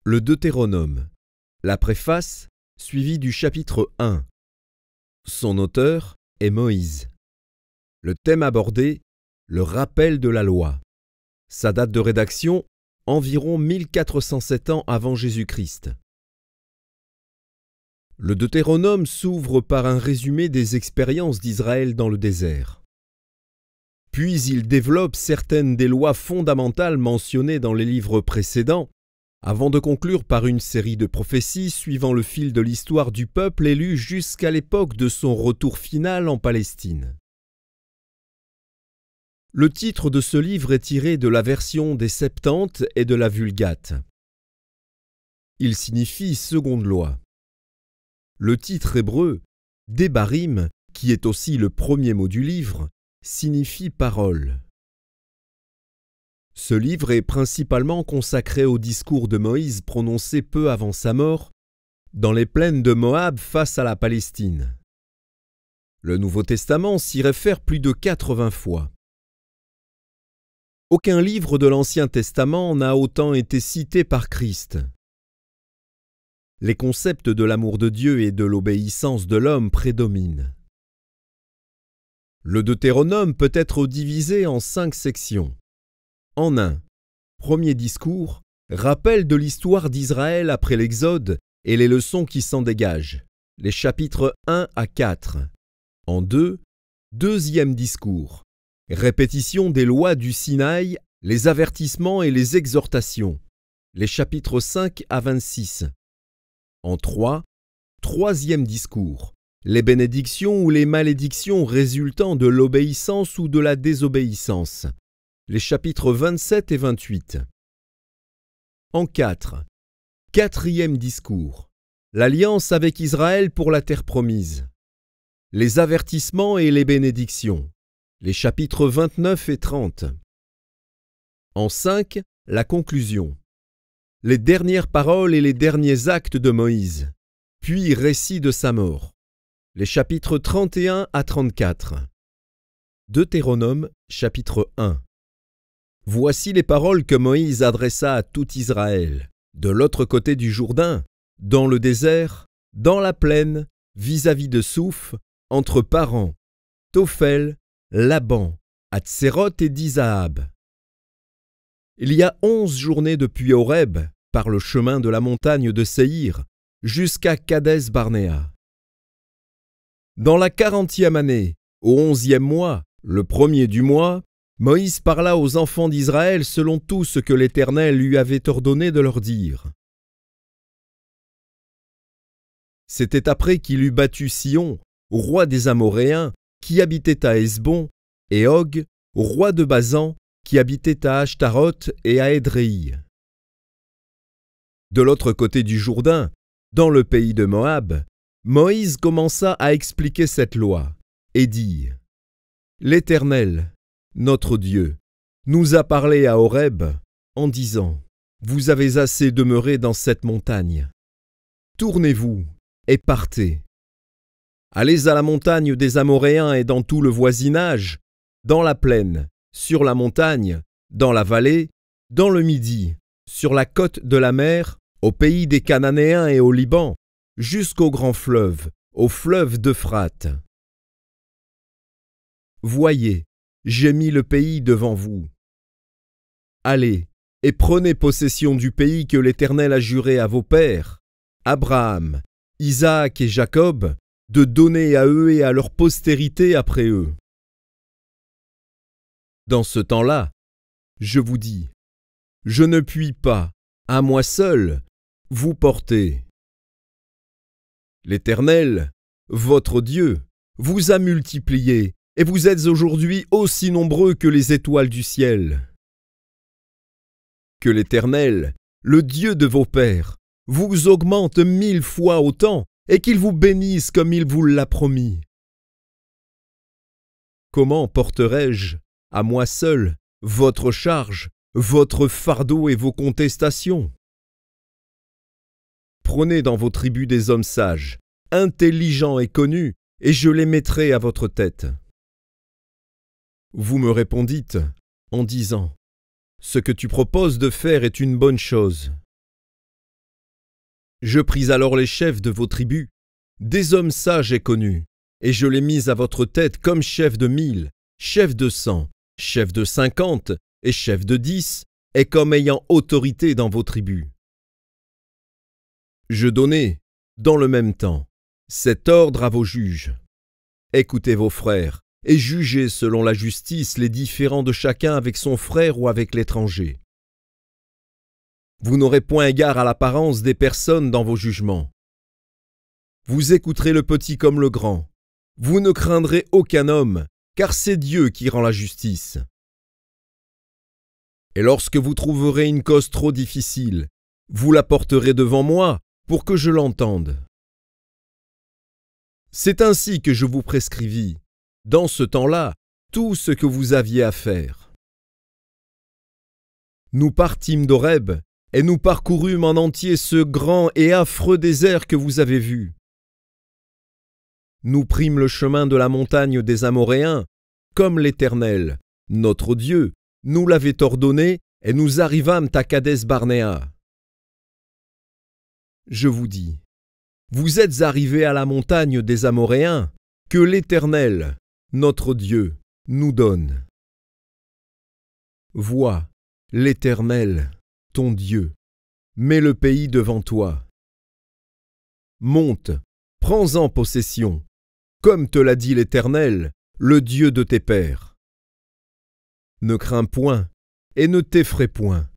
Le Deutéronome. La préface, suivie du chapitre 1. Son auteur est Moïse. Le thème abordé, le rappel de la loi. Sa date de rédaction, environ 1407 ans avant Jésus-Christ. Le Deutéronome s'ouvre par un résumé des expériences d'Israël dans le désert. Puis il développe certaines des lois fondamentales mentionnées dans les livres précédents, avant de conclure par une série de prophéties suivant le fil de l'histoire du peuple élu jusqu'à l'époque de son retour final en Palestine. Le titre de ce livre est tiré de la version des Septante et de la Vulgate. Il signifie seconde loi. Le titre hébreu, Debarim, qui est aussi le premier mot du livre, signifie parole. Ce livre est principalement consacré au discours de Moïse prononcé peu avant sa mort, dans les plaines de Moab face à la Palestine. Le Nouveau Testament s'y réfère plus de 80 fois. Aucun livre de l'Ancien Testament n'a autant été cité par Christ. Les concepts de l'amour de Dieu et de l'obéissance de l'homme prédominent. Le Deutéronome peut être divisé en 5 sections. En 1, premier discours, rappel de l'histoire d'Israël après l'Exode et les leçons qui s'en dégagent, les chapitres 1 à 4. En 2, deuxième discours, répétition des lois du Sinaï, les avertissements et les exhortations, les chapitres 5 à 26. En 3, troisième discours, les bénédictions ou les malédictions résultant de l'obéissance ou de la désobéissance, les chapitres 27 et 28. En 4, quatrième discours, l'alliance avec Israël pour la terre promise, les avertissements et les bénédictions, les chapitres 29 et 30. En 5, la conclusion, les dernières paroles et les derniers actes de Moïse, puis récit de sa mort, les chapitres 31 à 34. Deutéronome, chapitre 1. Voici les paroles que Moïse adressa à tout Israël, de l'autre côté du Jourdain, dans le désert, dans la plaine, vis-à-vis de Souf, entre Paran, Tophel, Laban, Hatséroth et Dizahab. Il y a 11 journées depuis Horeb, par le chemin de la montagne de Séhir, jusqu'à Kadès-Barnéa. Dans la 40e année, au 11e mois, le premier du mois, Moïse parla aux enfants d'Israël selon tout ce que l'Éternel lui avait ordonné de leur dire. C'était après qu'il eut battu Sihon, roi des Amoréens, qui habitait à Hesbon, et Og, roi de Basan, qui habitait à Ashtaroth et à Édréi. De l'autre côté du Jourdain, dans le pays de Moab, Moïse commença à expliquer cette loi, et dit : « L'Éternel, notre Dieu, nous a parlé à Horeb en disant : Vous avez assez demeuré dans cette montagne. Tournez-vous et partez. Allez à la montagne des Amoréens et dans tout le voisinage, dans la plaine, sur la montagne, dans la vallée, dans le Midi, sur la côte de la mer, au pays des Cananéens et au Liban, jusqu'au grand fleuve, au fleuve d'Euphrate. Voyez, j'ai mis le pays devant vous. Allez et prenez possession du pays que l'Éternel a juré à vos pères, Abraham, Isaac et Jacob, de donner à eux et à leur postérité après eux. Dans ce temps-là, je vous dis, je ne puis pas, à moi seul, vous porter. L'Éternel, votre Dieu, vous a multipliés, et vous êtes aujourd'hui aussi nombreux que les étoiles du ciel. Que l'Éternel, le Dieu de vos pères, vous augmente 1000 fois autant, et qu'il vous bénisse comme il vous l'a promis. Comment porterai-je, à moi seul, votre charge, votre fardeau et vos contestations? Prenez dans vos tribus des hommes sages, intelligents et connus, et je les mettrai à votre tête. Vous me répondîtes en disant : Ce que tu proposes de faire est une bonne chose. Je pris alors les chefs de vos tribus, des hommes sages et connus, et je les mis à votre tête comme chefs de 1000, chefs de 100, chefs de 50 et chefs de 10, et comme ayant autorité dans vos tribus. Je donnai, dans le même temps, cet ordre à vos juges. Écoutez vos frères, et jugez selon la justice les différends de chacun avec son frère ou avec l'étranger. Vous n'aurez point égard à l'apparence des personnes dans vos jugements. Vous écouterez le petit comme le grand. Vous ne craindrez aucun homme, car c'est Dieu qui rend la justice. Et lorsque vous trouverez une cause trop difficile, vous la porterez devant moi pour que je l'entende. C'est ainsi que je vous prescrivis, dans ce temps-là, tout ce que vous aviez à faire. Nous partîmes d'Horeb, et nous parcourûmes en entier ce grand et affreux désert que vous avez vu. Nous prîmes le chemin de la montagne des Amoréens, comme l'Éternel, notre Dieu, nous l'avait ordonné, et nous arrivâmes à Kadès-Barnéa. Je vous dis, vous êtes arrivés à la montagne des Amoréens, que l'Éternel, notre Dieu, nous donne. Vois, l'Éternel, ton Dieu, met le pays devant toi. Monte, prends-en possession, comme te l'a dit l'Éternel, le Dieu de tes pères. Ne crains point, et ne t'effraie point.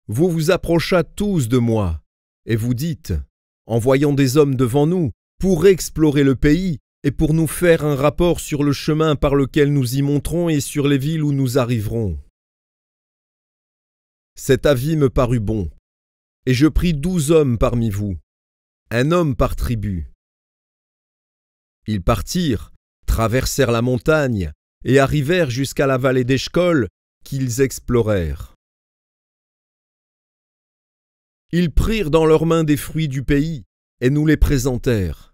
Vous vous approchâtes tous de moi, et vous dites, envoyons des hommes devant nous, pour explorer le pays, et pour nous faire un rapport sur le chemin par lequel nous y monterons et sur les villes où nous arriverons. Cet avis me parut bon, et je pris 12 hommes parmi vous, un homme par tribu. Ils partirent, traversèrent la montagne, et arrivèrent jusqu'à la vallée d'Eshcol, qu'ils explorèrent. Ils prirent dans leurs mains des fruits du pays, et nous les présentèrent.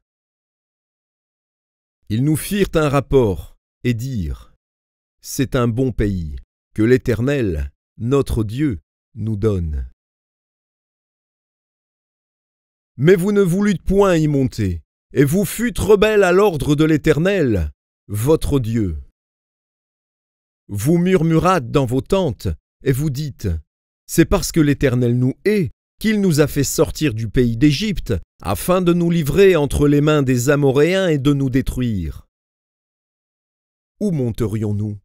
Ils nous firent un rapport, et dirent, « C'est un bon pays, que l'Éternel, notre Dieu, nous donne. » Mais vous ne voulûtes point y monter, et vous fûtes rebelles à l'ordre de l'Éternel, votre Dieu. Vous murmurâtes dans vos tentes, et vous dites, « C'est parce que l'Éternel nous hait, qu'il nous a fait sortir du pays d'Égypte, afin de nous livrer entre les mains des Amoréens et de nous détruire. » Où monterions-nous?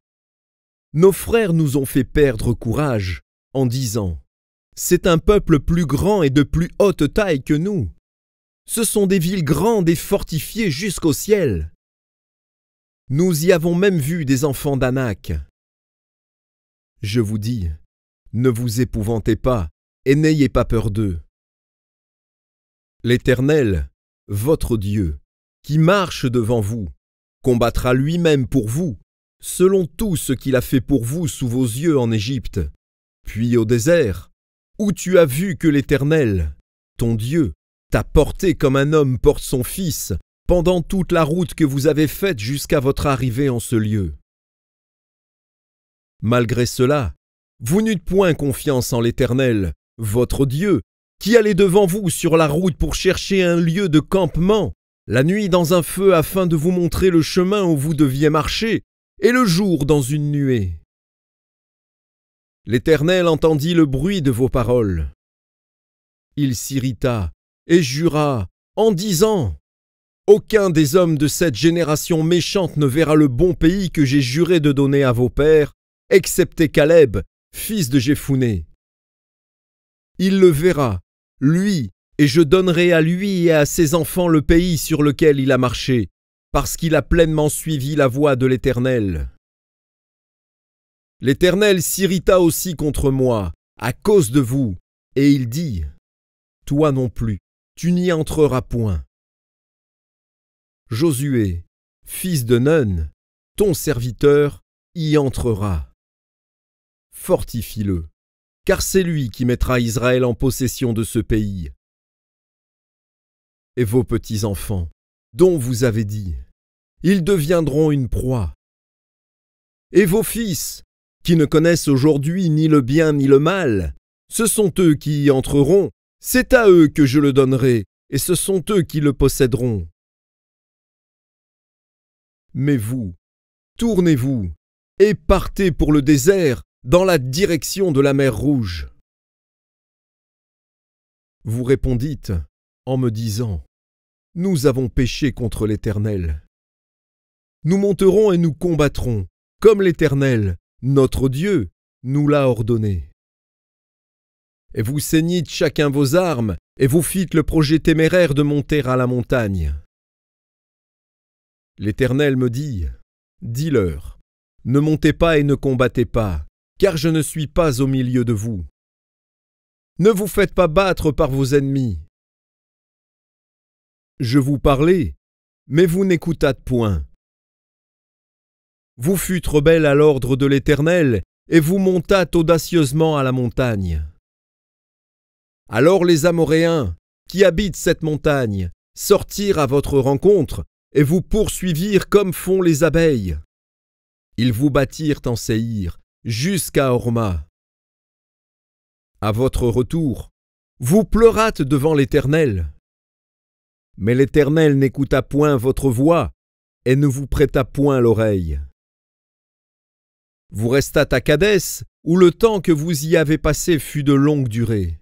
Nos frères nous ont fait perdre courage, en disant, « C'est un peuple plus grand et de plus haute taille que nous. Ce sont des villes grandes et fortifiées jusqu'au ciel. Nous y avons même vu des enfants d'Anak. » Je vous dis, ne vous épouvantez pas et n'ayez pas peur d'eux. L'Éternel, votre Dieu, qui marche devant vous, combattra lui-même pour vous, selon tout ce qu'il a fait pour vous sous vos yeux en Égypte, puis au désert, où tu as vu que l'Éternel, ton Dieu, t'a porté comme un homme porte son fils pendant toute la route que vous avez faite jusqu'à votre arrivée en ce lieu. Malgré cela, vous n'eûtes point confiance en l'Éternel, votre Dieu, qui allait devant vous sur la route pour chercher un lieu de campement, la nuit dans un feu afin de vous montrer le chemin où vous deviez marcher, et le jour dans une nuée. L'Éternel entendit le bruit de vos paroles. Il s'irrita et jura en disant, « Aucun des hommes de cette génération méchante ne verra le bon pays que j'ai juré de donner à vos pères, excepté Caleb, fils de Jephunnée. Il le verra, lui, et je donnerai à lui et à ses enfants le pays sur lequel il a marché, parce qu'il a pleinement suivi la voie de l'Éternel. » L'Éternel s'irrita aussi contre moi, à cause de vous, et il dit, « Toi non plus, tu n'y entreras point. » Josué, fils de Nun, ton serviteur, y entrera. Fortifie-le, car c'est lui qui mettra Israël en possession de ce pays. Et vos petits-enfants, dont vous avez dit, ils deviendront une proie. Et vos fils, qui ne connaissent aujourd'hui ni le bien ni le mal, ce sont eux qui y entreront C'est à eux que je le donnerai, et ce sont eux qui le posséderont. Mais vous, tournez-vous, et partez pour le désert, dans la direction de la mer Rouge. » Vous répondîtes en me disant, « Nous avons péché contre l'Éternel. Nous monterons et nous combattrons, comme l'Éternel, notre Dieu, nous l'a ordonné. » Et vous ceignîtes chacun vos armes, et vous fîtes le projet téméraire de monter à la montagne. L'Éternel me dit, « Dis-leur, ne montez pas et ne combattez pas, car je ne suis pas au milieu de vous. Ne vous faites pas battre par vos ennemis. Je vous parlais, mais vous n'écoutâtes point. Vous fûtes rebelles à l'ordre de l'Éternel, et vous montâtes audacieusement à la montagne. Alors les Amoréens, qui habitent cette montagne, sortirent à votre rencontre, et vous poursuivirent comme font les abeilles. Ils vous battirent en Séhir, jusqu'à Horma. À votre retour, vous pleurâtes devant l'Éternel. Mais l'Éternel n'écouta point votre voix, et ne vous prêta point l'oreille. Vous restâtes à Kadès, où le temps que vous y avez passé fut de longue durée.